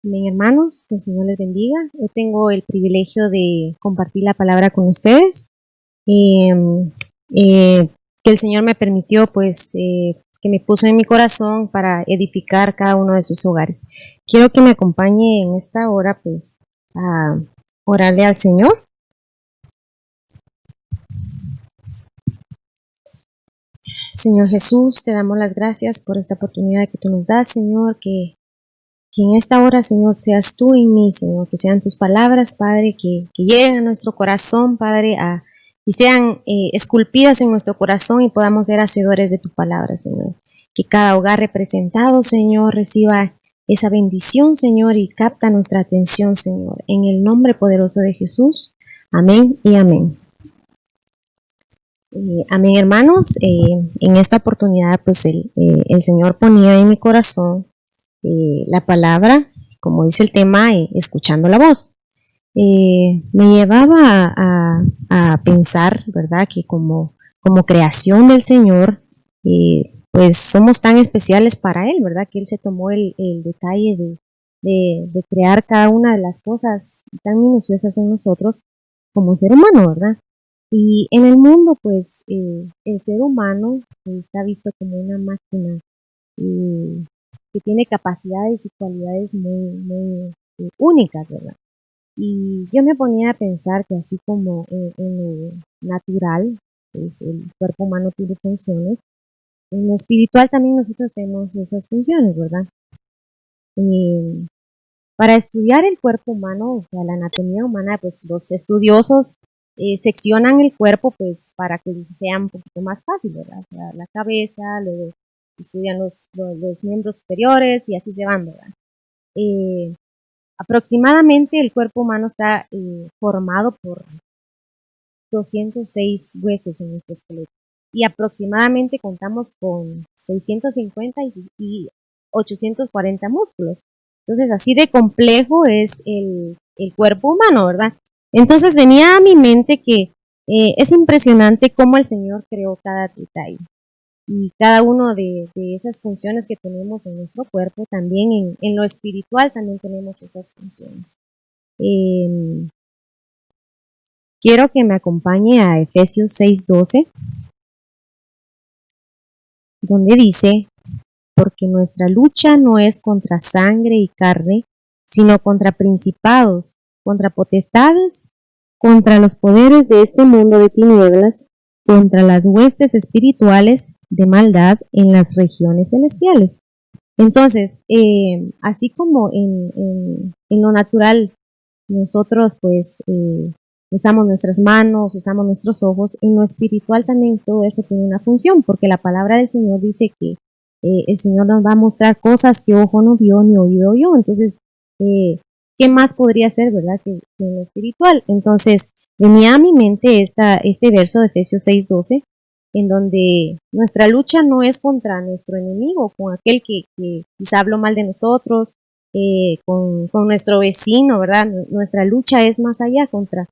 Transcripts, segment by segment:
Amén, hermanos, que el Señor les bendiga. Yo tengo el privilegio de compartir la palabra con ustedes. Eh, que el Señor me permitió, que me puso en mi corazón para edificar cada uno de sus hogares. Quiero que me acompañe en esta hora, a orarle al Señor. Señor Jesús, te damos las gracias por esta oportunidad que tú nos das, Señor, que en esta hora, Señor, seas tú en mí, Señor, que sean tus palabras, Padre, que lleguen a nuestro corazón, Padre, y sean esculpidas en nuestro corazón y podamos ser hacedores de tu palabra, Señor. Que cada hogar representado, Señor, reciba esa bendición, Señor, y capta nuestra atención, Señor. En el nombre poderoso de Jesús. Amén y amén. Amén, hermanos. En esta oportunidad, el Señor ponía en mi corazón la palabra, como dice el tema, escuchando la voz. Me llevaba a pensar, ¿verdad?, que como creación del Señor, pues somos tan especiales para Él, ¿verdad?, que Él se tomó el detalle de crear cada una de las cosas tan minuciosas en nosotros como ser humano, ¿verdad? Y en el mundo, pues, el ser humano está visto como una máquina que tiene capacidades y cualidades muy únicas, ¿verdad? Y yo me ponía a pensar que así como en lo natural, pues el cuerpo humano tiene funciones, en lo espiritual también nosotros tenemos esas funciones, ¿verdad? Para estudiar el cuerpo humano, o sea, la anatomía humana, pues los estudiosos seccionan el cuerpo pues para que sea un poquito más fácil, ¿verdad? O sea, la cabeza, luego estudian los miembros superiores y así se van, ¿verdad? Aproximadamente el cuerpo humano está formado por 206 huesos en nuestro esqueleto y aproximadamente contamos con 650 y 840 músculos. Entonces, así de complejo es el cuerpo humano, ¿verdad? Entonces venía a mi mente que es impresionante cómo el Señor creó cada detalle. Y cada uno de esas funciones que tenemos en nuestro cuerpo, también en lo espiritual también tenemos esas funciones. Quiero que me acompañe a Efesios 6:12, donde dice, porque nuestra lucha no es contra sangre y carne, sino contra principados, contra potestades, contra los poderes de este mundo de tinieblas, contra las huestes espirituales de maldad en las regiones celestiales. Entonces, así como en lo natural, nosotros pues usamos nuestras manos, usamos nuestros ojos, en lo espiritual también todo eso tiene una función, porque la palabra del Señor dice que el Señor nos va a mostrar cosas que ojo no vio ni oído oyó. Entonces, ¿qué más podría ser, verdad, que en lo espiritual? Entonces, venía a mi mente este verso de Efesios 6:12, en donde nuestra lucha no es contra nuestro enemigo, con aquel que quizá habló mal de nosotros, con nuestro vecino, ¿verdad? Nuestra lucha es más allá contra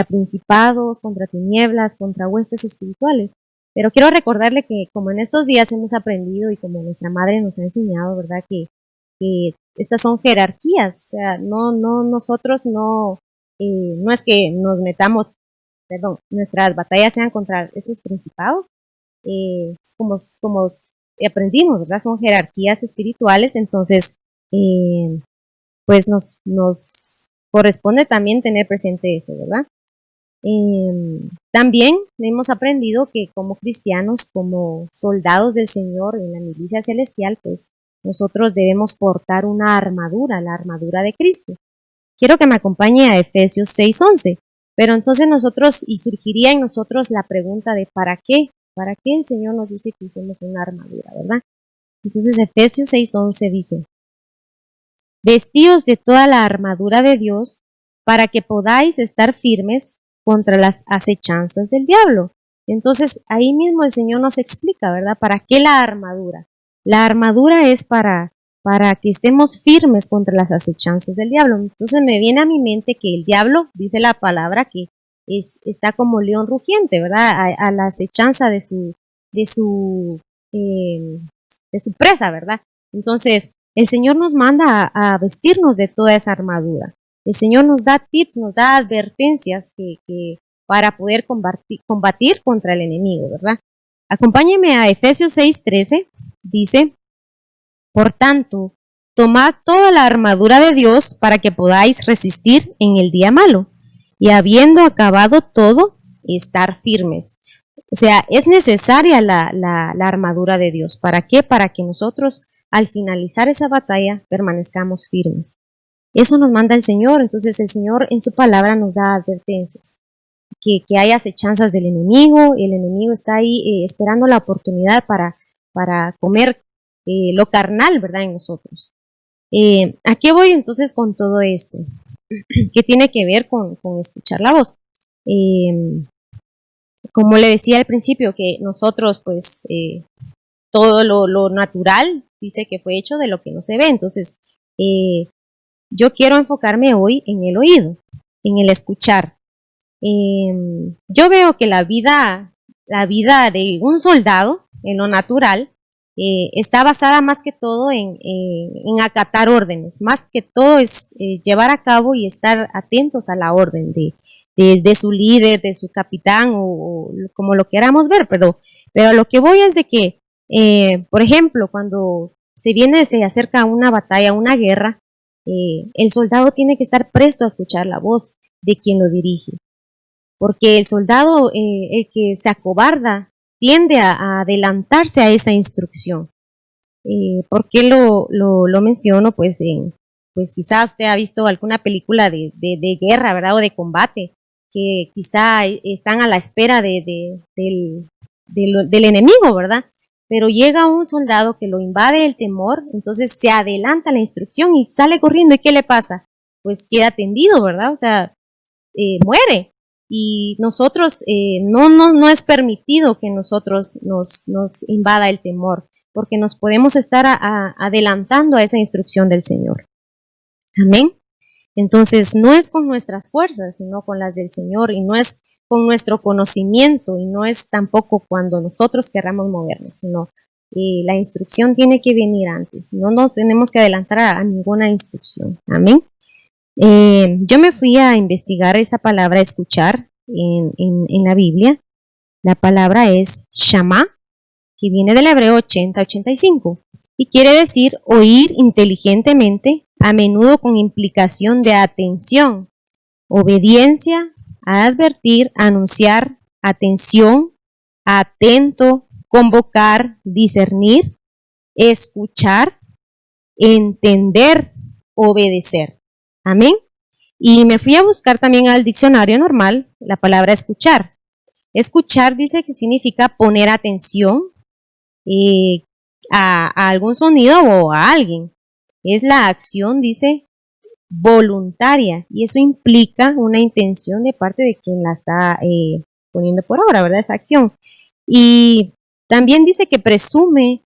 principados, contra tinieblas, contra huestes espirituales. Pero quiero recordarle que como en estos días hemos aprendido y como nuestra madre nos ha enseñado, ¿verdad? Que estas son jerarquías, o sea, nosotros no es que nos metamos, nuestras batallas sean contra esos principados, como aprendimos, ¿verdad? Son jerarquías espirituales, entonces, pues nos corresponde también tener presente eso, ¿verdad? También hemos aprendido que como cristianos, como soldados del Señor en la milicia celestial, pues nosotros debemos portar una armadura, la armadura de Cristo. Quiero que me acompañe a Efesios 6:11, pero entonces surgiría en nosotros la pregunta de ¿para qué? ¿Para qué el Señor nos dice que usemos una armadura, verdad? Entonces Efesios 6:11 dice, vestíos de toda la armadura de Dios para que podáis estar firmes contra las acechanzas del diablo. Entonces ahí mismo el Señor nos explica, ¿verdad? ¿Para qué la armadura? La armadura es para que estemos firmes contra las acechanzas del diablo. Entonces me viene a mi mente que el diablo, dice la palabra, que está como león rugiente, ¿verdad? A la acechanza de su presa, ¿verdad? Entonces, el Señor nos manda a vestirnos de toda esa armadura. El Señor nos da tips, nos da advertencias para poder combatir contra el enemigo, ¿verdad? Acompáñenme a Efesios 6:13, dice, por tanto, tomad toda la armadura de Dios para que podáis resistir en el día malo, y habiendo acabado todo, estar firmes. O sea, es necesaria la armadura de Dios. ¿Para qué? Para que nosotros, al finalizar esa batalla, permanezcamos firmes. Eso nos manda el Señor. Entonces el Señor en su palabra nos da advertencias. Que hay acechanzas del enemigo, y el enemigo está ahí esperando la oportunidad para comer lo carnal, ¿verdad?, en nosotros. ¿A qué voy entonces con todo esto? ¿Qué tiene que ver con escuchar la voz? Como le decía al principio, que nosotros, pues, todo lo natural dice que fue hecho de lo que no se ve. Entonces, yo quiero enfocarme hoy en el oído, en el escuchar. Yo veo que la vida de un soldado, en lo natural, está basada más que todo en acatar órdenes. Más que todo es llevar a cabo y estar atentos a la orden de su líder, de su capitán, o como lo queramos ver, pero a lo que voy es de que, por ejemplo, cuando se acerca una batalla, una guerra, el soldado tiene que estar presto a escuchar la voz de quien lo dirige, porque el soldado, el que se acobarda, tiende a adelantarse a esa instrucción. ¿Por qué lo menciono? Pues quizá usted ha visto alguna película de guerra, ¿verdad?, o de combate, que quizá están a la espera del enemigo, ¿verdad? Pero llega un soldado que lo invade el temor, entonces se adelanta la instrucción y sale corriendo. ¿Y qué le pasa? Pues queda tendido, ¿verdad? O sea, muere. Y nosotros, no es permitido que nosotros nos invada el temor, porque nos podemos estar adelantando a esa instrucción del Señor. Amén. Entonces, no es con nuestras fuerzas, sino con las del Señor, y no es con nuestro conocimiento, y no es tampoco cuando nosotros querramos movernos, sino la instrucción tiene que venir antes. No nos tenemos que adelantar a ninguna instrucción. Amén. Yo me fui a investigar esa palabra escuchar en la Biblia. La palabra es Shama, que viene del hebreo 80-85, y quiere decir oír inteligentemente, a menudo con implicación de atención, obediencia, advertir, anunciar, atención, atento, convocar, discernir, escuchar, entender, obedecer. Amén. Y me fui a buscar también al diccionario normal la palabra escuchar. Escuchar dice que significa poner atención a algún sonido o a alguien. Es la acción, dice, voluntaria, y eso implica una intención de parte de quien la está poniendo por obra, ¿verdad?, esa acción. Y también dice que presupone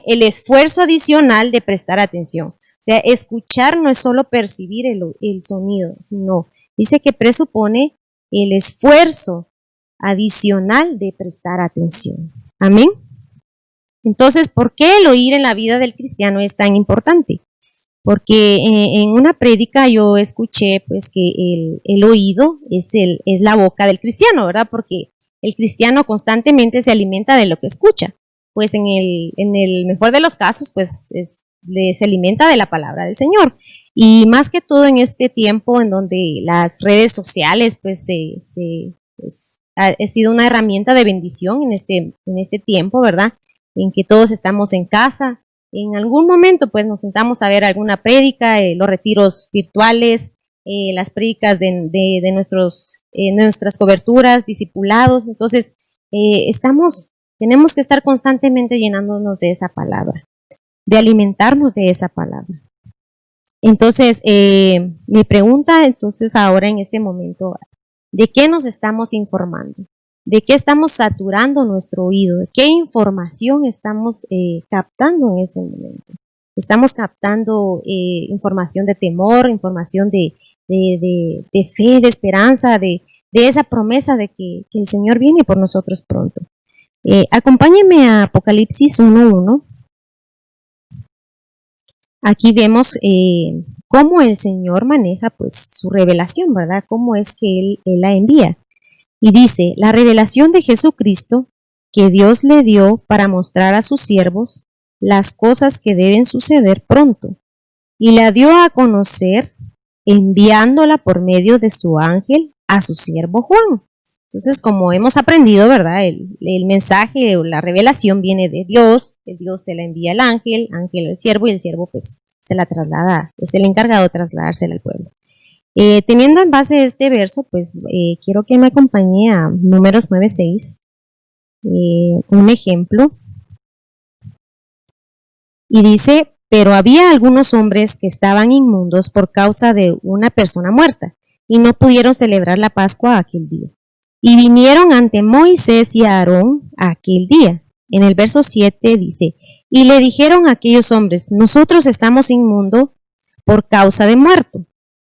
el esfuerzo adicional de prestar atención. O sea, escuchar no es solo percibir el sonido, sino dice que presupone el esfuerzo adicional de prestar atención. Amén. Entonces, ¿por qué el oír en la vida del cristiano es tan importante? Porque en una prédica yo escuché, pues, que el oído es la boca del cristiano, ¿verdad? Porque el cristiano constantemente se alimenta de lo que escucha. Pues en el mejor de los casos, pues se alimenta de la palabra del Señor. Y más que todo en este tiempo en donde las redes sociales, pues, ha sido una herramienta de bendición en este tiempo, ¿verdad?, en que todos estamos en casa. En algún momento, pues, nos sentamos a ver alguna prédica, los retiros virtuales, las prédicas de nuestras coberturas, discipulados. Entonces, tenemos que estar constantemente llenándonos de esa palabra, de alimentarnos de esa palabra. Entonces, mi pregunta, entonces, ahora en este momento, ¿de qué nos estamos informando? ¿De qué estamos saturando nuestro oído? ¿De qué información estamos captando en este momento? Estamos captando información de temor, información de fe, de esperanza, de esa promesa de que el Señor viene por nosotros pronto. Acompáñenme a Apocalipsis 1:1. aquí vemos cómo el Señor maneja pues su revelación, ¿verdad? Cómo es que Él la envía. Y dice, la revelación de Jesucristo que Dios le dio para mostrar a sus siervos las cosas que deben suceder pronto. Y la dio a conocer enviándola por medio de su ángel a su siervo Juan. Entonces, como hemos aprendido, ¿verdad? El mensaje o la revelación viene de Dios se la envía al ángel al siervo, y el siervo pues se la traslada, es el encargado de trasladársela al pueblo. Teniendo en base este verso, pues quiero que me acompañe a Números 9:6, un ejemplo. Y dice, pero había algunos hombres que estaban inmundos por causa de una persona muerta, y no pudieron celebrar la Pascua aquel día. Y vinieron ante Moisés y Aarón aquel día. En el verso 7 dice, y le dijeron a aquellos hombres, nosotros estamos inmundos por causa de muerto.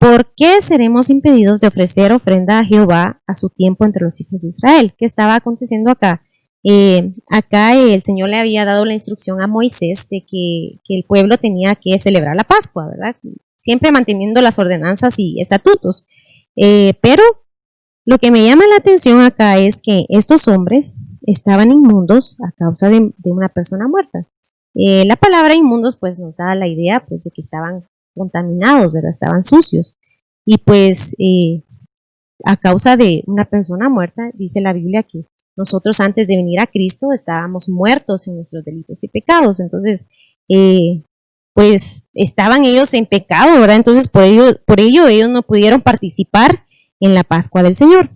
¿Por qué seremos impedidos de ofrecer ofrenda a Jehová a su tiempo entre los hijos de Israel? ¿Qué estaba aconteciendo acá? Acá el Señor le había dado la instrucción a Moisés de que el pueblo tenía que celebrar la Pascua, ¿verdad? Siempre manteniendo las ordenanzas y estatutos. Pero lo que me llama la atención acá es que estos hombres estaban inmundos a causa de una persona muerta. La palabra inmundos pues nos da la idea pues de que estaban contaminados, ¿verdad? Estaban sucios. Y pues a causa de una persona muerta, dice la Biblia que nosotros antes de venir a Cristo estábamos muertos en nuestros delitos y pecados. Entonces, pues estaban ellos en pecado, ¿verdad? Entonces por ello ellos no pudieron participar en la Pascua del Señor.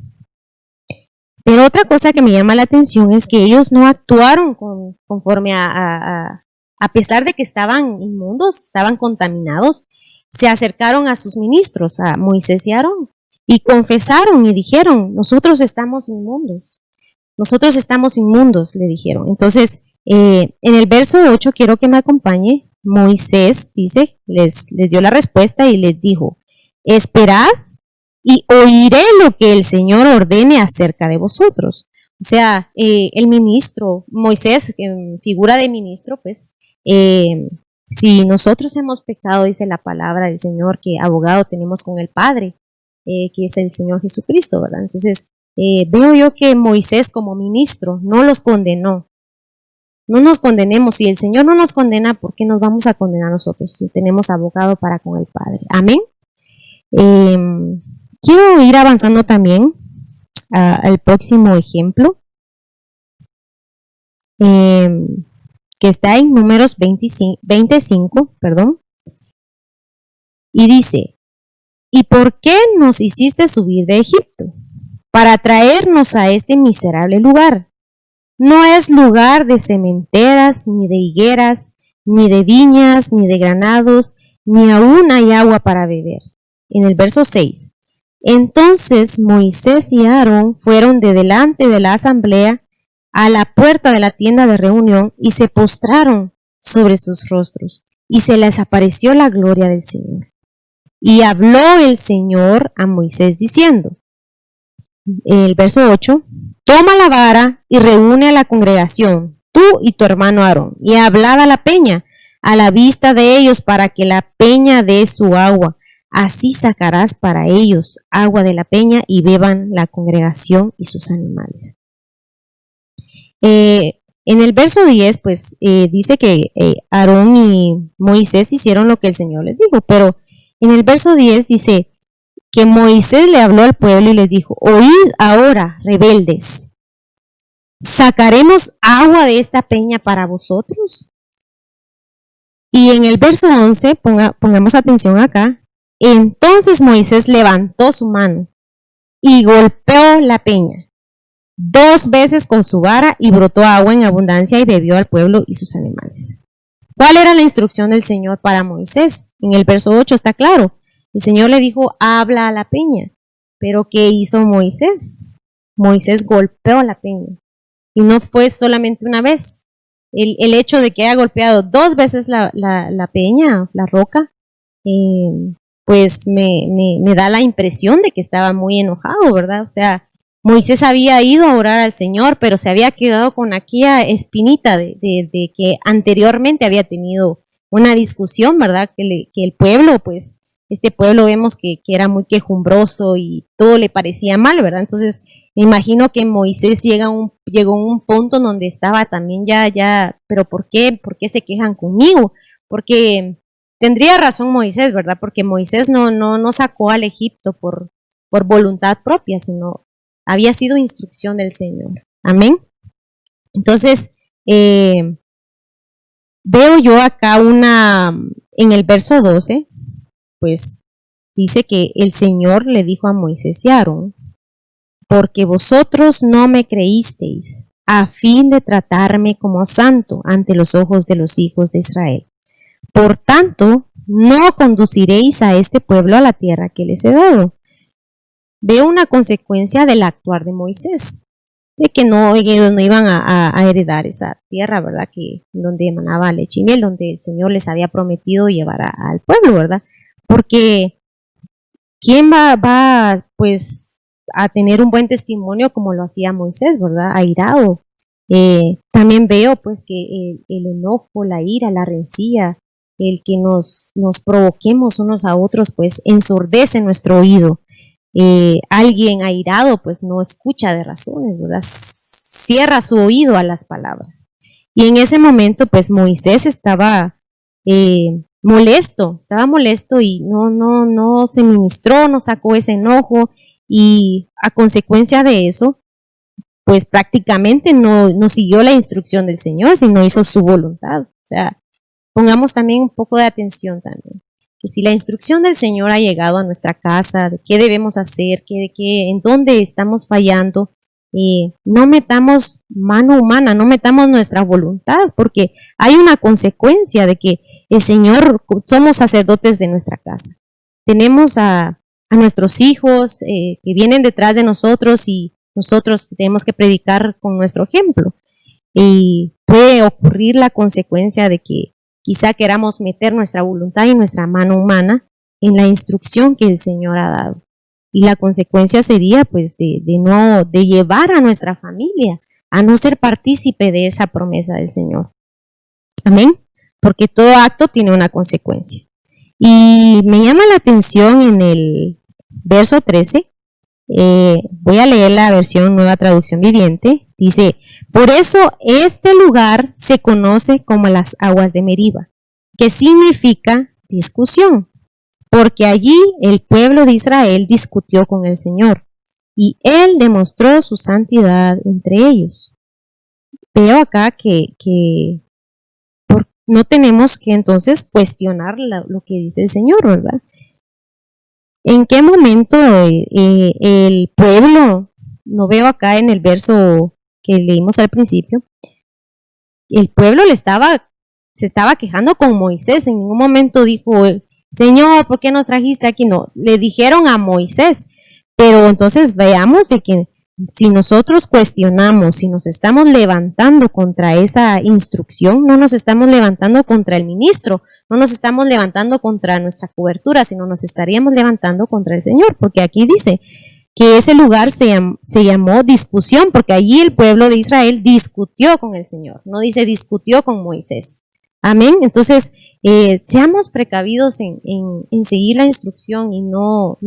Pero otra cosa que me llama la atención es que ellos no actuaron conforme a pesar de que estaban inmundos, estaban contaminados, se acercaron a sus ministros, a Moisés y Aarón, y confesaron y dijeron, nosotros estamos inmundos, le dijeron. Entonces, en el verso 8 quiero que me acompañe. Moisés dice, les dio la respuesta y les dijo, esperad y oiré lo que el Señor ordene acerca de vosotros. O sea, el ministro, Moisés, en figura de ministro, pues, si nosotros hemos pecado, dice la palabra del Señor, que abogado tenemos con el Padre, que es el Señor Jesucristo, ¿verdad? Entonces, veo yo que Moisés como ministro no los condenó. No nos condenemos. Si el Señor no nos condena, ¿por qué nos vamos a condenar nosotros si tenemos abogado para con el Padre? Amén. Quiero ir avanzando también al próximo ejemplo, que está en Números 25, y dice, ¿y por qué nos hiciste subir de Egipto? Para traernos a este miserable lugar. No es lugar de sementeras, ni de higueras, ni de viñas, ni de granados, ni aún hay agua para beber. En el verso 6. Entonces Moisés y Aarón fueron de delante de la asamblea a la puerta de la tienda de reunión y se postraron sobre sus rostros, y se les apareció la gloria del Señor. Y habló el Señor a Moisés diciendo, el verso 8, toma la vara y reúne a la congregación, tú y tu hermano Aarón, y hablad a la peña a la vista de ellos para que la peña dé su agua. Así sacarás para ellos agua de la peña y beban la congregación y sus animales. En el verso 10, pues dice que Aarón y Moisés hicieron lo que el Señor les dijo, pero en el verso 10 dice que Moisés le habló al pueblo y les dijo, oíd ahora, rebeldes, ¿sacaremos agua de esta peña para vosotros? Y en el verso 11, pongamos atención acá, entonces Moisés levantó su mano y golpeó la peña 2 veces con su vara y brotó agua en abundancia y bebió al pueblo y sus animales. ¿Cuál era la instrucción del Señor para Moisés? En el verso 8 está claro. El Señor le dijo, habla a la peña. ¿Pero qué hizo Moisés? Moisés golpeó la peña. Y no fue solamente una vez. El hecho de que haya golpeado 2 veces la peña, la roca, pues me da la impresión de que estaba muy enojado, ¿verdad? O sea, Moisés había ido a orar al Señor, pero se había quedado con aquella espinita de que anteriormente había tenido una discusión, ¿verdad? Que el pueblo, pues, este pueblo vemos que era muy quejumbroso y todo le parecía mal, ¿verdad? Entonces, me imagino que Moisés llegó a un punto donde estaba también pero ¿por qué? ¿Por qué se quejan conmigo? Porque tendría razón Moisés, ¿verdad? Porque Moisés no sacó al Egipto por voluntad propia, sino había sido instrucción del Señor. Amén. Entonces, veo yo acá en el verso 12, pues dice que el Señor le dijo a Moisés y a Aarón, porque vosotros no me creísteis, a fin de tratarme como santo ante los ojos de los hijos de Israel. Por tanto, no conduciréis a este pueblo a la tierra que les he dado. Veo una consecuencia del actuar de Moisés, de que ellos no iban a heredar esa tierra, ¿verdad? Que donde emanaba leche y miel, donde el Señor les había prometido llevar al pueblo, ¿verdad? Porque ¿quién va pues a tener un buen testimonio como lo hacía Moisés, ¿verdad? Airado. También veo pues que el enojo, la ira, la rencilla, el que nos provoquemos unos a otros, pues ensordece nuestro oído. Alguien airado pues no escucha de razones, ¿verdad? Cierra su oído a las palabras. Y en ese momento pues Moisés estaba estaba molesto y no se ministró, no sacó ese enojo y a consecuencia de eso pues prácticamente no siguió la instrucción del Señor, sino hizo su voluntad. O sea, pongamos también un poco de atención también. Que si la instrucción del Señor ha llegado a nuestra casa, de qué debemos hacer, en dónde estamos fallando, no metamos mano humana, no metamos nuestra voluntad, porque hay una consecuencia de que el Señor, somos sacerdotes de nuestra casa. Tenemos a nuestros hijos que vienen detrás de nosotros y nosotros tenemos que predicar con nuestro ejemplo. Y puede ocurrir la consecuencia de que quizá queramos meter nuestra voluntad y nuestra mano humana en la instrucción que el Señor ha dado. Y la consecuencia sería pues de llevar a nuestra familia a no ser partícipe de esa promesa del Señor. Amén. Porque todo acto tiene una consecuencia. Y me llama la atención en el verso 13. Voy a leer la versión Nueva Traducción Viviente. Dice, por eso este lugar se conoce como las aguas de Meriba, que significa discusión, porque allí el pueblo de Israel discutió con el Señor y Él demostró su santidad entre ellos. Veo acá que no tenemos que entonces cuestionar lo que dice el Señor, ¿verdad? ¿En qué momento el pueblo, no veo acá en el verso que leímos al principio, el pueblo se estaba quejando con Moisés? En ningún momento dijo, Señor, ¿por qué nos trajiste aquí? No, le dijeron a Moisés. Pero entonces veamos de que si nosotros cuestionamos, si nos estamos levantando contra esa instrucción, no nos estamos levantando contra el ministro, no nos estamos levantando contra nuestra cobertura, sino nos estaríamos levantando contra el Señor, porque aquí dice que ese lugar se llamó discusión, porque allí el pueblo de Israel discutió con el Señor, no dice discutió con Moisés. Amén. Entonces, seamos precavidos en seguir la instrucción y no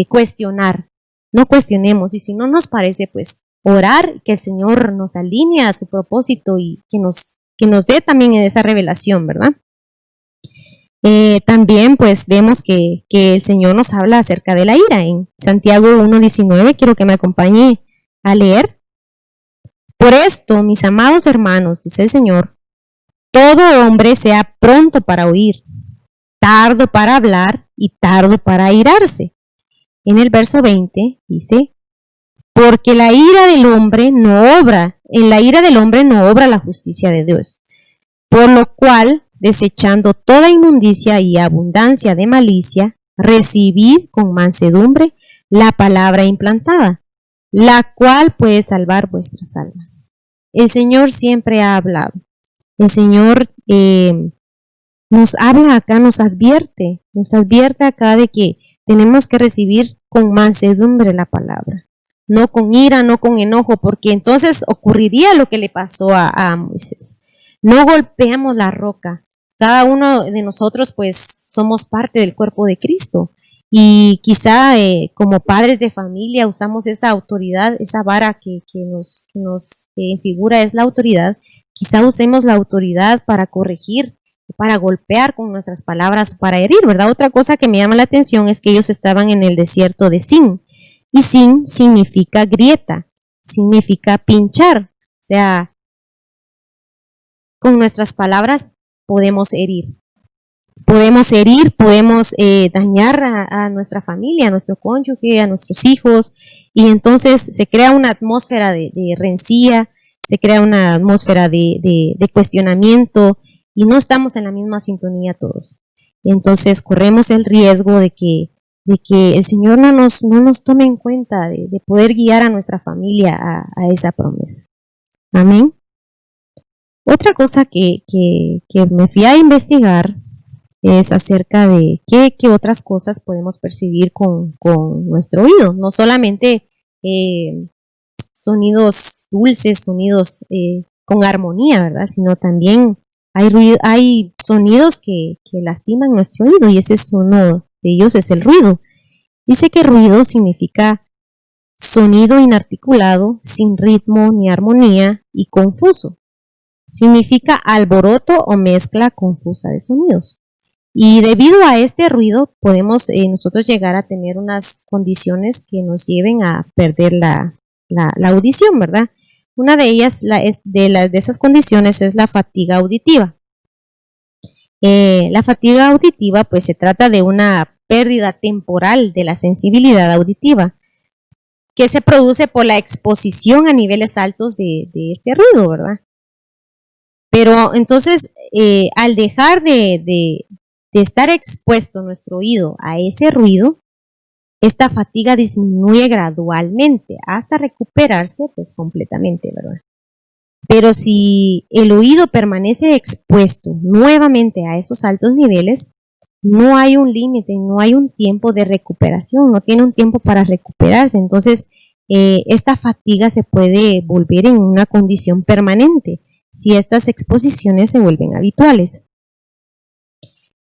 cuestionar. No cuestionemos, y si no nos parece, pues orar que el Señor nos alinee a su propósito y que nos dé también esa revelación, ¿verdad? También pues vemos que el Señor nos habla acerca de la ira. En Santiago 1:19, quiero que me acompañe a leer. Por esto, mis amados hermanos, dice el Señor, todo hombre sea pronto para oír, tardo para hablar y tardo para airarse. En el verso 20 dice, porque en la ira del hombre no obra la justicia de Dios. Por lo cual, desechando toda inmundicia y abundancia de malicia, recibid con mansedumbre la palabra implantada, la cual puede salvar vuestras almas. El Señor siempre ha hablado. El Señor nos habla acá, nos advierte acá de que tenemos que recibir con mansedumbre la palabra, no con ira, no con enojo, porque entonces ocurriría lo que le pasó a Moisés. No golpeamos la roca, cada uno de nosotros pues somos parte del cuerpo de Cristo y quizá como padres de familia usamos esa autoridad, esa vara que nos figura es la autoridad, quizá usemos la autoridad para corregir, para golpear con nuestras palabras, para herir, ¿verdad? Otra cosa que me llama la atención es que ellos estaban en el desierto de Sin, y Sin significa grieta, significa pinchar, o sea, con nuestras palabras podemos herir, podemos dañar a nuestra familia, a nuestro cónyuge, a nuestros hijos, y entonces se crea una atmósfera de rencilla, se crea una atmósfera de cuestionamiento, y no estamos en la misma sintonía todos. Entonces corremos el riesgo de que el Señor no nos tome en cuenta de poder guiar a nuestra familia a esa promesa. Amén. Otra cosa que me fui a investigar es acerca de qué otras cosas podemos percibir con nuestro oído. No solamente sonidos dulces, sonidos con armonía, ¿verdad? Sino también hay sonidos que lastiman nuestro oído, y ese es uno de ellos, es el ruido. Dice que ruido significa sonido inarticulado, sin ritmo ni armonía y confuso. Significa alboroto o mezcla confusa de sonidos. Y debido a este ruido podemos nosotros llegar a tener unas condiciones que nos lleven a perder la audición, ¿verdad? Una de ellas, de esas condiciones, es la fatiga auditiva. La fatiga auditiva pues se trata de una pérdida temporal de la sensibilidad auditiva que se produce por la exposición a niveles altos de este ruido, ¿verdad? Pero entonces, al dejar de estar expuesto nuestro oído a ese ruido, esta fatiga disminuye gradualmente hasta recuperarse pues completamente, ¿verdad? Pero si el oído permanece expuesto nuevamente a esos altos niveles, no hay un límite, no hay un tiempo de recuperación, no tiene un tiempo para recuperarse. Entonces, esta fatiga se puede volver en una condición permanente si estas exposiciones se vuelven habituales.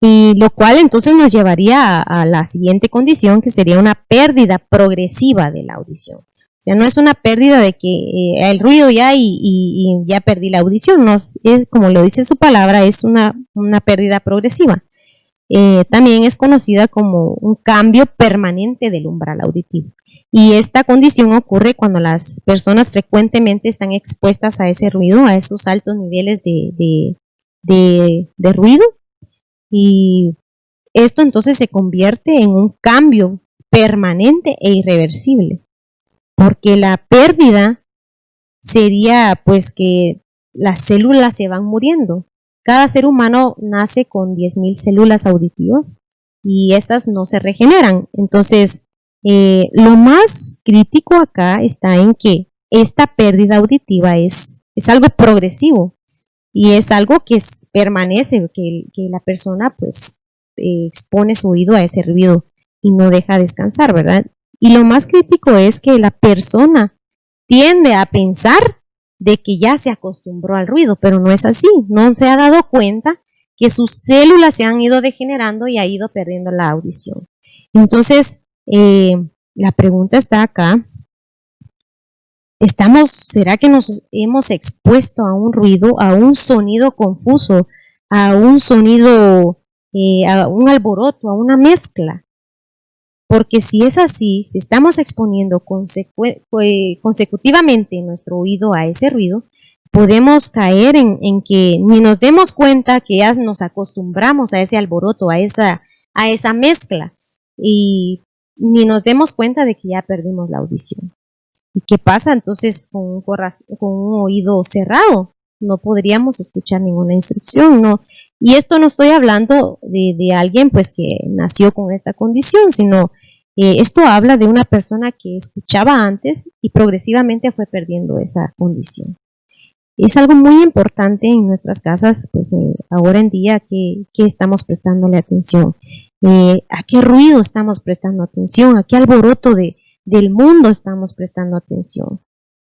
Y lo cual entonces nos llevaría a la siguiente condición, que sería una pérdida progresiva de la audición. O sea, no es una pérdida de que el ruido ya y ya perdí la audición, no, es, como lo dice su palabra, es una pérdida progresiva. También es conocida como un cambio permanente del umbral auditivo. Y esta condición ocurre cuando las personas frecuentemente están expuestas a ese ruido, a esos altos niveles de ruido. Y esto entonces se convierte en un cambio permanente e irreversible, porque la pérdida sería pues que las células se van muriendo. Cada ser humano nace con 10,000 células auditivas y estas no se regeneran. Entonces, lo más crítico acá está en que esta pérdida auditiva es algo progresivo. Y es algo que permanece, que la persona pues expone su oído a ese ruido y no deja descansar, ¿verdad? Y lo más crítico es que la persona tiende a pensar de que ya se acostumbró al ruido, pero no es así, no se ha dado cuenta que sus células se han ido degenerando y ha ido perdiendo la audición. Entonces, la pregunta está acá. ¿Será que nos hemos expuesto a un ruido, a un sonido confuso, a un sonido, a un alboroto, a una mezcla? Porque si es así, si estamos exponiendo consecutivamente nuestro oído a ese ruido, podemos caer en que ni nos demos cuenta que ya nos acostumbramos a ese alboroto, a esa mezcla, y ni nos demos cuenta de que ya perdimos la audición. ¿Y qué pasa entonces con un oído cerrado? No podríamos escuchar ninguna instrucción, ¿no? Y esto no estoy hablando de alguien pues que nació con esta condición, sino esto habla de una persona que escuchaba antes y progresivamente fue perdiendo esa condición. Es algo muy importante en nuestras casas, pues ahora en día, que estamos prestándole atención. ¿A qué ruido estamos prestando atención? ¿A qué alboroto del mundo estamos prestando atención?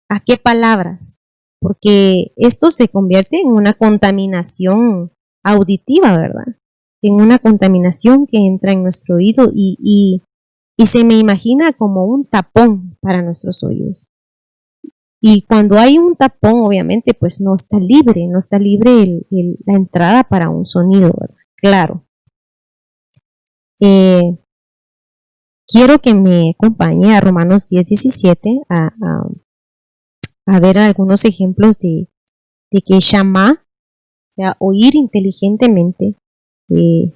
¿A qué palabras? Porque esto se convierte en una contaminación auditiva, ¿verdad? En una contaminación que entra en nuestro oído y se me imagina como un tapón para nuestros oídos. Y cuando hay un tapón, obviamente, pues no está libre la entrada para un sonido, ¿verdad? Claro. Quiero que me acompañe a Romanos 10:17 a ver algunos ejemplos de que Shama, o sea, oír inteligentemente.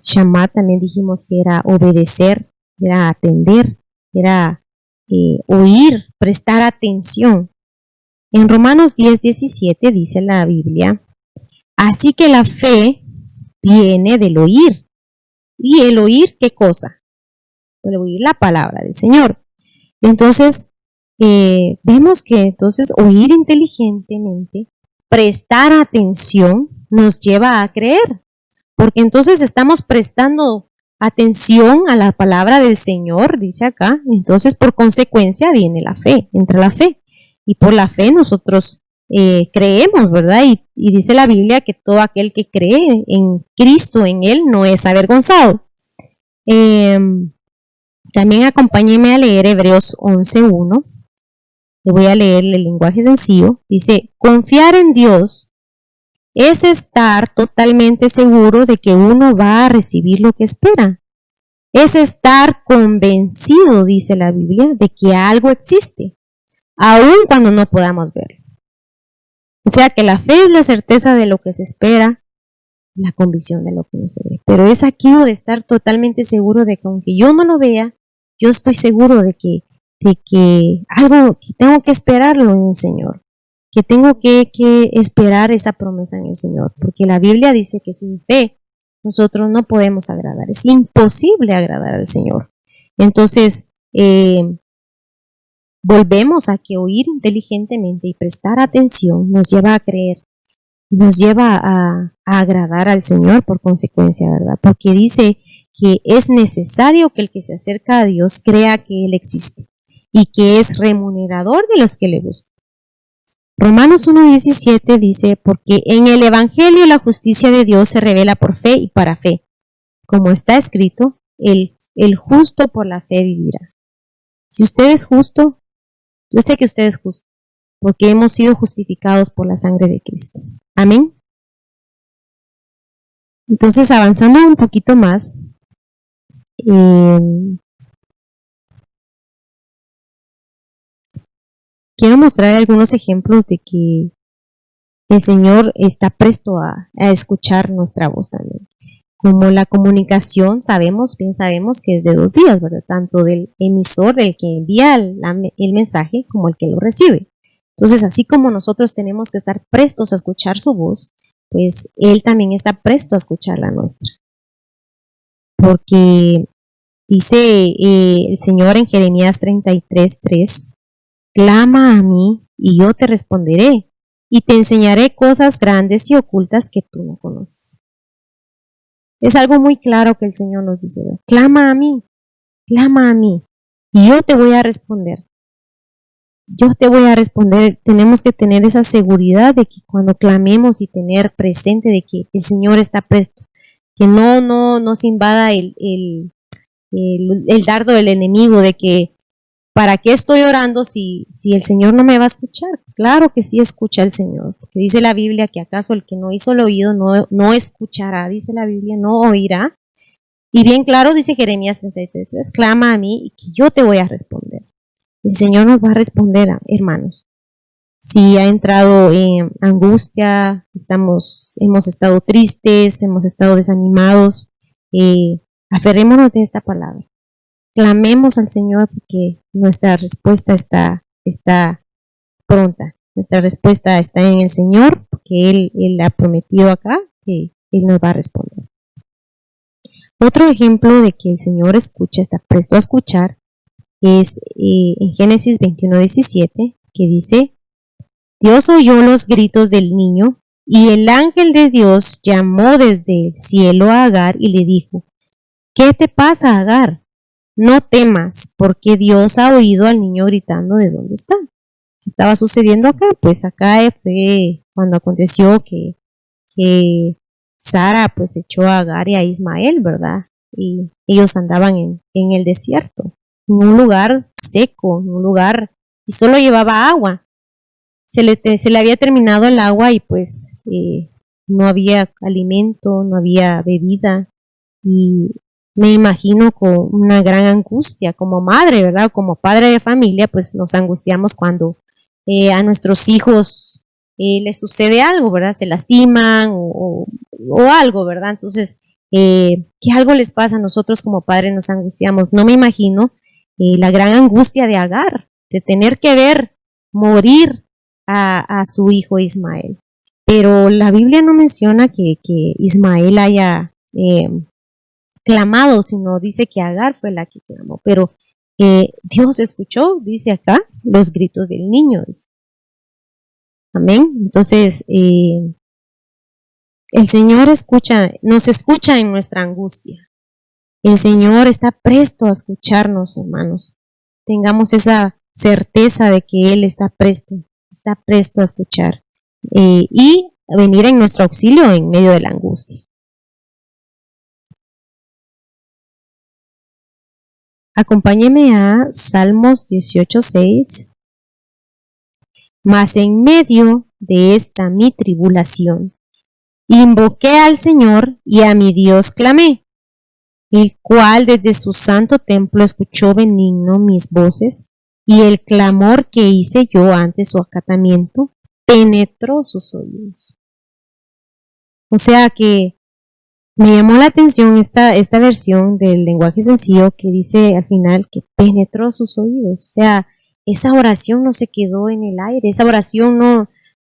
Shama también dijimos que era obedecer, era atender, era oír, prestar atención. En Romanos 10:17 dice la Biblia, así que la fe viene del oír. ¿Y el oír qué cosa? El oír la palabra del Señor. Entonces, vemos que entonces oír inteligentemente, prestar atención, nos lleva a creer. Porque entonces estamos prestando atención a la palabra del Señor, dice acá. Entonces, por consecuencia, viene la fe, entra la fe. Y por la fe nosotros creemos, ¿verdad? Y dice la Biblia que todo aquel que cree en Cristo, en Él, no es avergonzado. También acompáñenme a leer Hebreos 11:1. Le voy a leer el lenguaje sencillo. Dice, confiar en Dios es estar totalmente seguro de que uno va a recibir lo que espera. Es estar convencido, dice la Biblia, de que algo existe, aun cuando no podamos verlo. O sea que la fe es la certeza de lo que se espera, la convicción de lo que no se ve. Pero es aquello de estar totalmente seguro de que aunque yo no lo vea, yo estoy seguro de que algo que tengo que esperarlo en el Señor, que tengo que esperar esa promesa en el Señor, porque la Biblia dice que sin fe nosotros no podemos agradar, es imposible agradar al Señor. Entonces, volvemos a que oír inteligentemente y prestar atención nos lleva a creer, nos lleva a agradar al Señor por consecuencia, ¿verdad? Porque dice que es necesario que el que se acerca a Dios crea que Él existe y que es remunerador de los que le buscan. Romanos 1:17 dice, porque en el Evangelio la justicia de Dios se revela por fe y para fe. Como está escrito, el justo por la fe vivirá. Si usted es justo, yo sé que usted es justo, porque hemos sido justificados por la sangre de Cristo. Amén. Entonces, avanzando un poquito más, quiero mostrar algunos ejemplos de que el Señor está presto a escuchar nuestra voz también. Como la comunicación, bien sabemos que es de dos vías, ¿verdad? Tanto del emisor, del que envía el mensaje, como el que lo recibe. Entonces, así como nosotros tenemos que estar prestos a escuchar su voz, pues Él también está presto a escuchar la nuestra. Porque dice el Señor en Jeremías 33:3, clama a mí y yo te responderé y te enseñaré cosas grandes y ocultas que tú no conoces. Es algo muy claro que el Señor nos dice, clama a mí y yo te voy a responder. Yo te voy a responder. Tenemos que tener esa seguridad de que cuando clamemos y tener presente de que el Señor está presto, que no nos invada el dardo del enemigo de que ¿para qué estoy orando si el Señor no me va a escuchar? Claro que sí escucha el Señor, porque dice la Biblia que acaso el que no hizo el oído no escuchará, dice la Biblia, no oirá. Y bien claro dice Jeremías 33:3, clama a mí y que yo te voy a responder. El Señor nos va a responder, hermanos. Si ha entrado en angustia, hemos estado tristes, hemos estado desanimados, aferrémonos de esta palabra. Clamemos al Señor porque nuestra respuesta está pronta. Nuestra respuesta está en el Señor, porque Él ha prometido acá que Él nos va a responder. Otro ejemplo de que el Señor escucha, está presto a escuchar, es en Génesis 21:17, que dice, Dios oyó los gritos del niño y el ángel de Dios llamó desde el cielo a Agar y le dijo, ¿qué te pasa, Agar? No temas, porque Dios ha oído al niño gritando de dónde está. ¿Qué estaba sucediendo acá? Pues acá fue cuando aconteció que Sara pues echó a Agar y a Ismael, ¿verdad? Y ellos andaban en el desierto, en un lugar seco, en un lugar, y solo llevaba agua. Se le había terminado el agua y pues no había alimento, no había bebida, y me imagino con una gran angustia como madre, ¿verdad? Como padre de familia, pues nos angustiamos cuando a nuestros hijos les sucede algo, ¿verdad? Se lastiman o algo, ¿verdad? Entonces, que algo les pasa a nosotros como padres, nos angustiamos. No me imagino la gran angustia de Agar, de tener que ver morir a su hijo Ismael. Pero la Biblia no menciona que Ismael haya clamado, sino dice que Agar fue la que clamó. Pero Dios escuchó, dice acá, los gritos del niño. Amén. Entonces, el Señor nos escucha en nuestra angustia. El Señor está presto a escucharnos, hermanos. Tengamos esa certeza de que Él está presto a escuchar y a venir en nuestro auxilio en medio de la angustia. Acompáñeme a Salmos 18:6. Mas en medio de esta mi tribulación, invoqué al Señor y a mi Dios clamé, el cual desde su santo templo escuchó benigno mis voces, y el clamor que hice yo ante su acatamiento penetró sus oídos. O sea que me llamó la atención esta versión del lenguaje sencillo que dice al final que penetró sus oídos. O sea, esa oración no se quedó en el aire, esa oración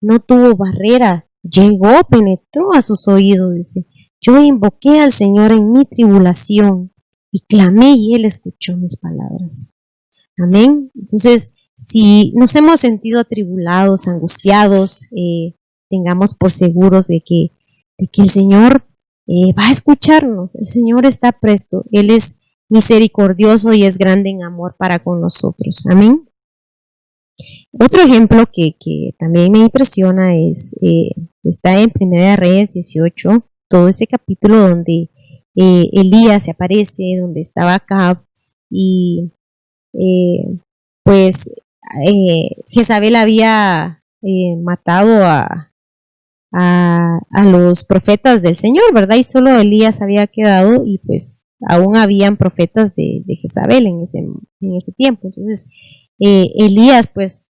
no tuvo barrera, llegó, penetró a sus oídos, dice. Yo invoqué al Señor en mi tribulación y clamé y Él escuchó mis palabras. Amén. Entonces, si nos hemos sentido atribulados, angustiados, tengamos por seguros de que el Señor va a escucharnos. El Señor está presto. Él es misericordioso y es grande en amor para con nosotros. Amén. Otro ejemplo que también me impresiona está en Primera Reyes 18, todo ese capítulo donde Elías se aparece, donde estaba Acab y pues Jezabel había matado a los profetas del Señor, ¿verdad? Y solo Elías había quedado y pues aún habían profetas de Jezabel en ese tiempo. Entonces Elías pues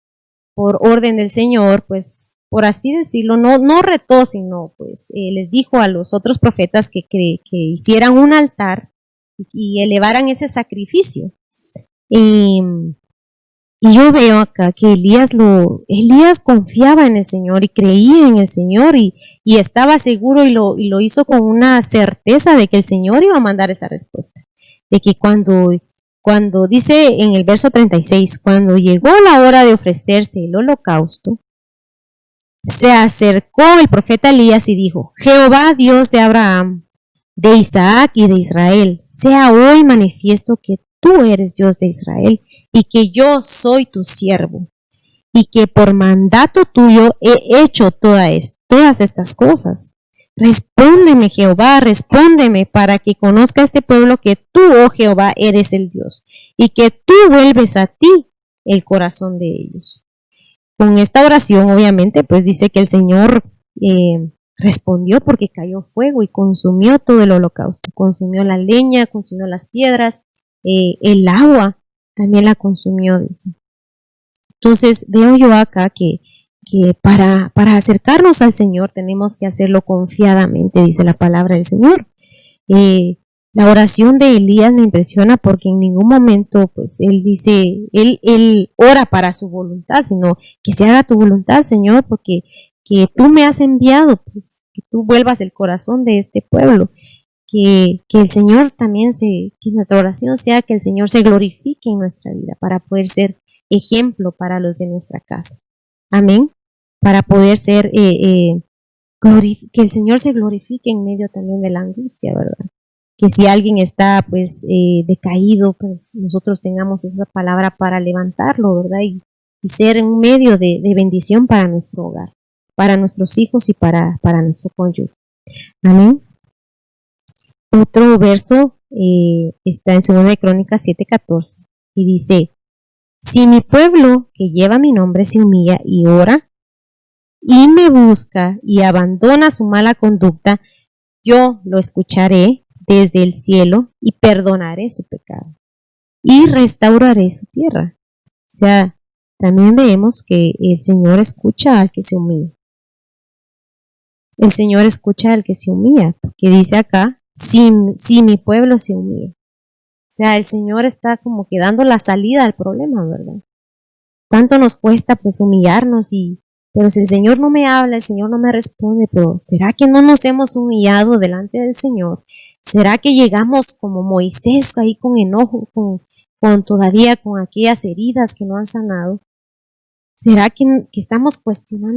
por orden del Señor, pues por así decirlo, no retó, sino pues les dijo a los otros profetas que hicieran un altar y elevaran ese sacrificio. Y yo veo acá que Elías confiaba en el Señor y creía en el Señor y estaba seguro y lo hizo con una certeza de que el Señor iba a mandar esa respuesta. De que cuando dice en el verso 36, cuando llegó la hora de ofrecerse el holocausto, se acercó el profeta Elías y dijo, Jehová Dios de Abraham, de Isaac y de Israel, sea hoy manifiesto que tú eres Dios de Israel y que yo soy tu siervo y que por mandato tuyo he hecho todas estas cosas. Respóndeme, Jehová, respóndeme para que conozca este pueblo que tú, oh Jehová, eres el Dios y que tú vuelves a ti el corazón de ellos. Con esta oración, obviamente, pues dice que el Señor respondió porque cayó fuego y consumió todo el holocausto, consumió la leña, consumió las piedras, el agua también la consumió, dice. Entonces veo yo acá que para acercarnos al Señor tenemos que hacerlo confiadamente, dice la palabra del Señor. La oración de Elías me impresiona porque en ningún momento pues él dice, él ora para su voluntad, sino que se haga tu voluntad, Señor, porque que tú me has enviado, pues que tú vuelvas el corazón de este pueblo. Que el Señor también que nuestra oración sea que el Señor se glorifique en nuestra vida para poder ser ejemplo para los de nuestra casa. Amén. Para poder ser, que el Señor se glorifique en medio también de la angustia, ¿verdad? Que si alguien está pues decaído, pues nosotros tengamos esa palabra para levantarlo, ¿verdad? Y ser un medio de bendición para nuestro hogar, para nuestros hijos y para nuestro cónyuge. Amén. Otro verso está en 2 de Crónicas 7:14 y dice: si mi pueblo que lleva mi nombre se humilla y ora y me busca y abandona su mala conducta, yo lo escucharé desde el cielo y perdonaré su pecado y restauraré su tierra. O sea, también vemos que el Señor escucha al que se humilla. El Señor escucha al que se humilla, porque dice acá, si mi pueblo se humilla. O sea, el Señor está como que dando la salida al problema, ¿verdad? Tanto nos cuesta pues humillarnos pero si el Señor no me habla, el Señor no me responde, pero ¿será que no nos hemos humillado delante del Señor? ¿Será que llegamos como Moisés ahí con enojo, todavía con aquellas heridas que no han sanado? ¿Será que estamos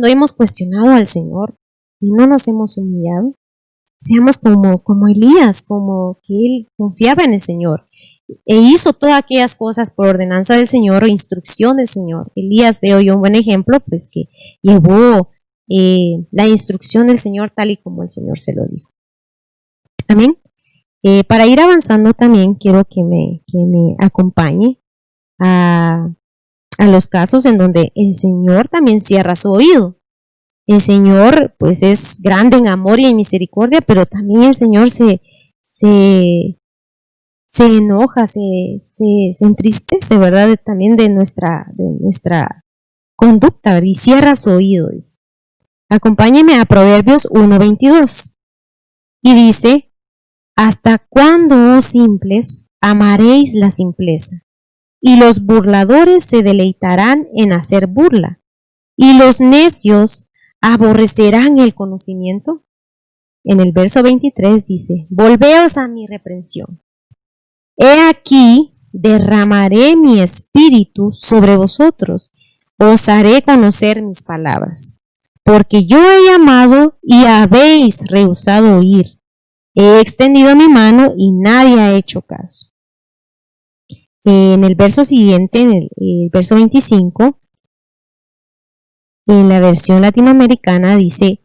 hemos cuestionado al Señor y no nos hemos humillado? Seamos como Elías, como que él confiaba en el Señor e hizo todas aquellas cosas por ordenanza del Señor o instrucción del Señor. Elías, veo yo un buen ejemplo, pues que llevó la instrucción del Señor tal y como el Señor se lo dijo. Amén. Para ir avanzando también quiero que me acompañe a los casos en donde el Señor también cierra su oído. El Señor pues es grande en amor y en misericordia, pero también el Señor se enoja, se entristece, ¿verdad? También de nuestra conducta, ¿verdad? Y cierra su oído. Acompáñeme a Proverbios 1:22 y dice: ¿hasta cuándo, oh simples, amaréis la simpleza? Y los burladores se deleitarán en hacer burla, y los necios aborrecerán el conocimiento. En el verso 23 dice: volveos a mi reprensión. He aquí, derramaré mi espíritu sobre vosotros, os haré conocer mis palabras, porque yo he llamado y habéis rehusado oír. He extendido mi mano y nadie ha hecho caso. En el verso siguiente, en el verso 25, en la versión latinoamericana dice: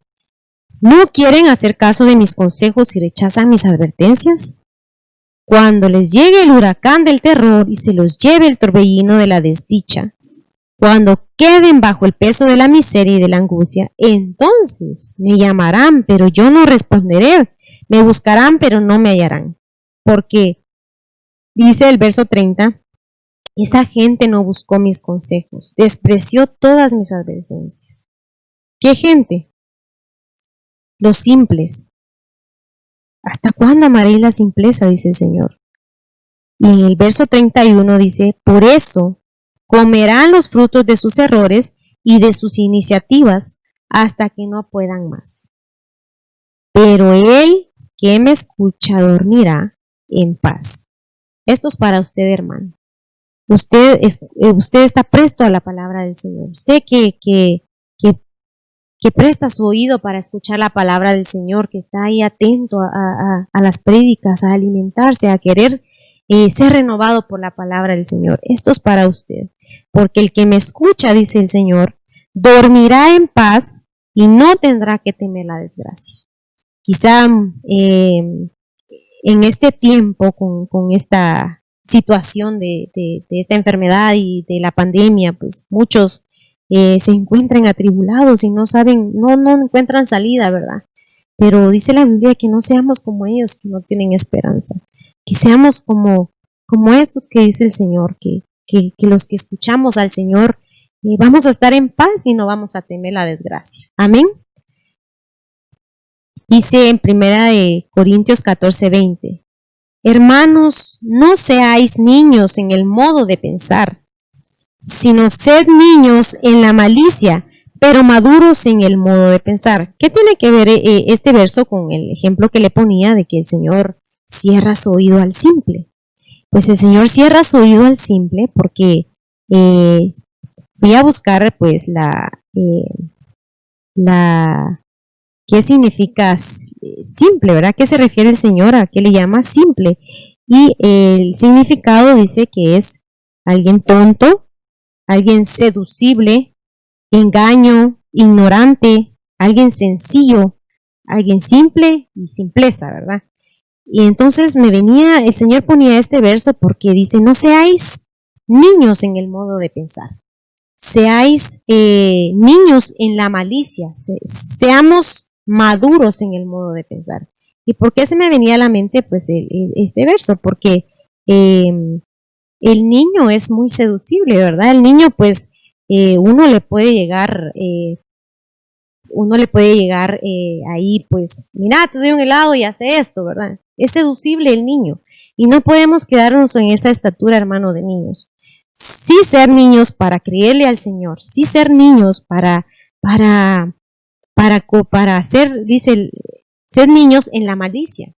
¿no quieren hacer caso de mis consejos y rechazan mis advertencias? Cuando les llegue el huracán del terror y se los lleve el torbellino de la desdicha, cuando queden bajo el peso de la miseria y de la angustia, entonces me llamarán, pero yo no responderé. Me buscarán, pero no me hallarán. Porque, dice el verso 30, esa gente no buscó mis consejos, despreció todas mis advertencias. ¿Qué gente? Los simples. ¿Hasta cuándo amaréis la simpleza? Dice el Señor. Y en el verso 31 dice: por eso comerán los frutos de sus errores y de sus iniciativas hasta que no puedan más. Pero él que me escucha dormirá en paz. Esto es para usted, hermano. Usted está presto a la palabra del Señor. Usted que presta su oído para escuchar la palabra del Señor, que está ahí atento a las prédicas, a alimentarse, a querer ser renovado por la palabra del Señor. Esto es para usted. Porque el que me escucha, dice el Señor, dormirá en paz y no tendrá que temer la desgracia. Quizá en este tiempo, con esta situación de esta enfermedad y de la pandemia, pues muchos se encuentran atribulados y no saben, no encuentran salida, ¿verdad? Pero dice la Biblia que no seamos como ellos que no tienen esperanza, que seamos como estos que dice el Señor, que los que escuchamos al Señor vamos a estar en paz y no vamos a temer la desgracia. Amén. Dice en 1 Corintios 14:20: hermanos, no seáis niños en el modo de pensar, sino sed niños en la malicia, pero maduros en el modo de pensar. ¿Qué tiene que ver este verso con el ejemplo que le ponía de que el Señor cierra su oído al simple? Pues el Señor cierra su oído al simple porque fui a buscar pues ¿qué significa simple, verdad? ¿A qué se refiere el Señor? ¿A qué le llama simple? Y el significado dice que es alguien tonto, alguien seducible, engaño, ignorante, alguien sencillo, alguien simple y simpleza, ¿verdad? Y entonces el Señor ponía este verso porque dice, no seáis niños en el modo de pensar, seáis niños en la malicia, seamos maduros en el modo de pensar. ¿Y por qué se me venía a la mente pues este verso? Porque el niño es muy seducible, ¿verdad? El niño pues uno le puede llegar ahí pues, mira, te doy un helado y hace esto, ¿verdad? Es seducible el niño y no podemos quedarnos en esa estatura, hermano, de niños. Sí ser niños para creerle al Señor, sí ser niños para ser, dice, ser niños en la malicia,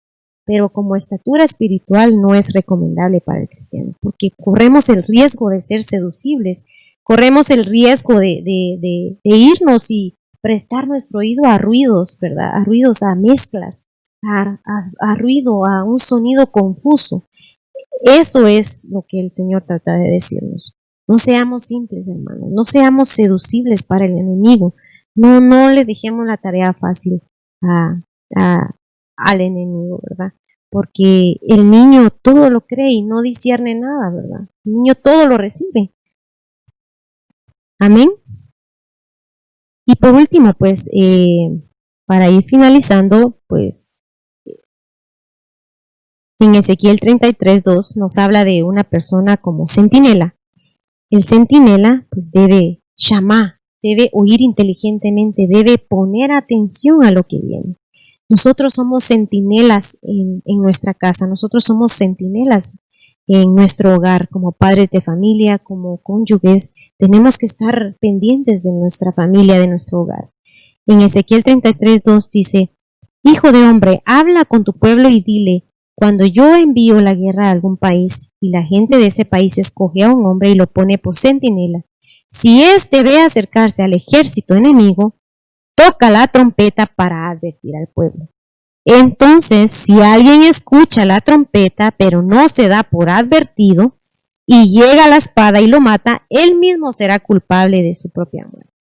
pero como estatura espiritual no es recomendable para el cristiano, porque corremos el riesgo de ser seducibles, corremos el riesgo de irnos y prestar nuestro oído a ruidos, ¿verdad? A ruidos, a mezclas, a ruido, a un sonido confuso. Eso es lo que el Señor trata de decirnos. No seamos simples, hermanos, no seamos seducibles para el enemigo. No le dejemos la tarea fácil al enemigo, ¿verdad? Porque el niño todo lo cree y no discierne nada, ¿verdad? El niño todo lo recibe. Amén. Y por último, pues, para ir finalizando, pues, en Ezequiel 33:2 nos habla de una persona como centinela. El centinela, pues, debe llamar, debe oír inteligentemente, debe poner atención a lo que viene. Nosotros somos centinelas en nuestra casa, nosotros somos centinelas en nuestro hogar, como padres de familia, como cónyuges, tenemos que estar pendientes de nuestra familia, de nuestro hogar. En Ezequiel 33:2 dice, Hijo de hombre, habla con tu pueblo y dile, cuando yo envío la guerra a algún país y la gente de ese país escoge a un hombre y lo pone por centinela, si éste ve acercarse al ejército enemigo, toca la trompeta para advertir al pueblo. Entonces, si alguien escucha la trompeta, pero no se da por advertido, y llega la espada y lo mata, él mismo será culpable de su propia muerte.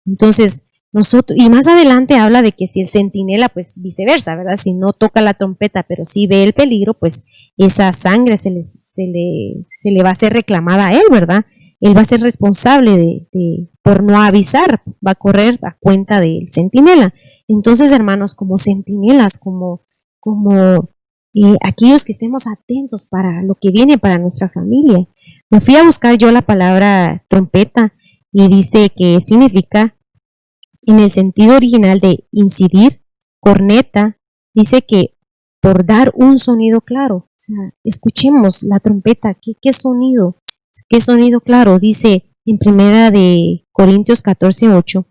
Entonces, nosotros, y más adelante habla de que si el centinela, pues viceversa, ¿verdad? Si no toca la trompeta, pero sí ve el peligro, pues esa sangre se le va a ser reclamada a él, ¿verdad? Él va a ser responsable por no avisar, va a correr a cuenta del centinela. Entonces, hermanos, como centinelas, como aquellos que estemos atentos para lo que viene para nuestra familia. Me fui a buscar yo la palabra trompeta y dice que significa, en el sentido original de incidir, corneta, dice que por dar un sonido claro. O sea, escuchemos la trompeta, ¿qué sonido? ¿Qué sonido claro? Dice en primera de Corintios 14:8,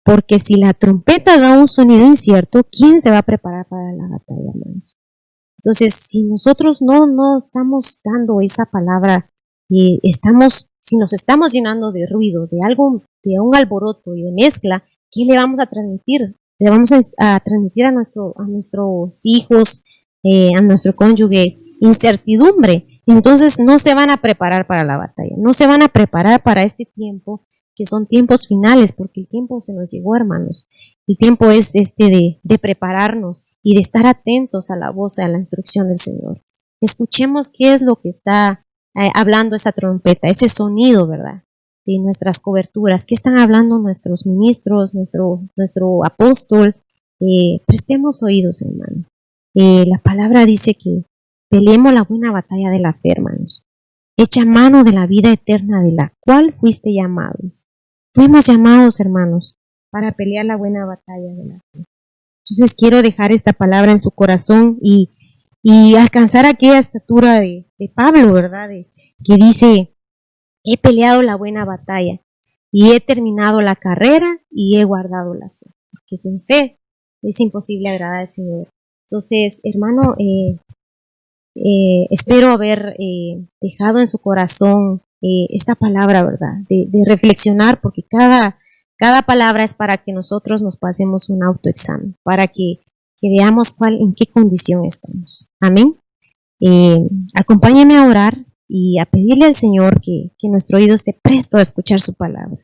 porque si la trompeta da un sonido incierto, ¿quién se va a preparar para la batalla, hermanos? Entonces, si nosotros no estamos dando esa palabra, si nos estamos llenando de ruido, de algo, de un alboroto y de mezcla, ¿qué le vamos a transmitir? Le vamos a transmitir a nuestros hijos, a nuestro cónyuge, incertidumbre. Entonces no se van a preparar para la batalla, no se van a preparar para este tiempo, que son tiempos finales, porque el tiempo se nos llegó, hermanos. El tiempo es de prepararnos y de estar atentos a la voz, a la instrucción del Señor. Escuchemos qué es lo que está hablando esa trompeta, ese sonido, ¿verdad? De nuestras coberturas, qué están hablando nuestros ministros, nuestro apóstol. Prestemos oídos, hermano. La palabra dice que peleemos la buena batalla de la fe, hermanos. Echa mano de la vida eterna de la cual fuiste llamados. Fuimos llamados, hermanos, para pelear la buena batalla de la fe. Entonces quiero dejar esta palabra en su corazón y alcanzar aquella estatura de Pablo, ¿verdad? Que dice, he peleado la buena batalla y he terminado la carrera y he guardado la fe. Porque sin fe es imposible agradar al Señor. Entonces, hermano, espero haber dejado en su corazón esta palabra, ¿verdad? De reflexionar, porque cada palabra es para que nosotros nos pasemos un autoexamen, para que veamos en qué condición estamos. Amén. Acompáñame a orar y a pedirle al Señor que nuestro oído esté presto a escuchar su palabra.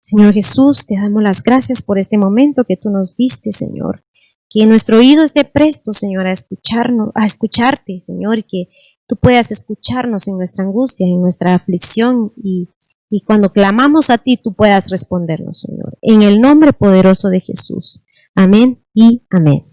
Señor Jesús, te damos las gracias por este momento que tú nos diste, Señor. que nuestro oído esté presto, Señor, a escucharte, Señor, y que tú puedas escucharnos en nuestra angustia, en nuestra aflicción, y cuando clamamos a ti, tú puedas respondernos, Señor. En el nombre poderoso de Jesús. Amén y amén.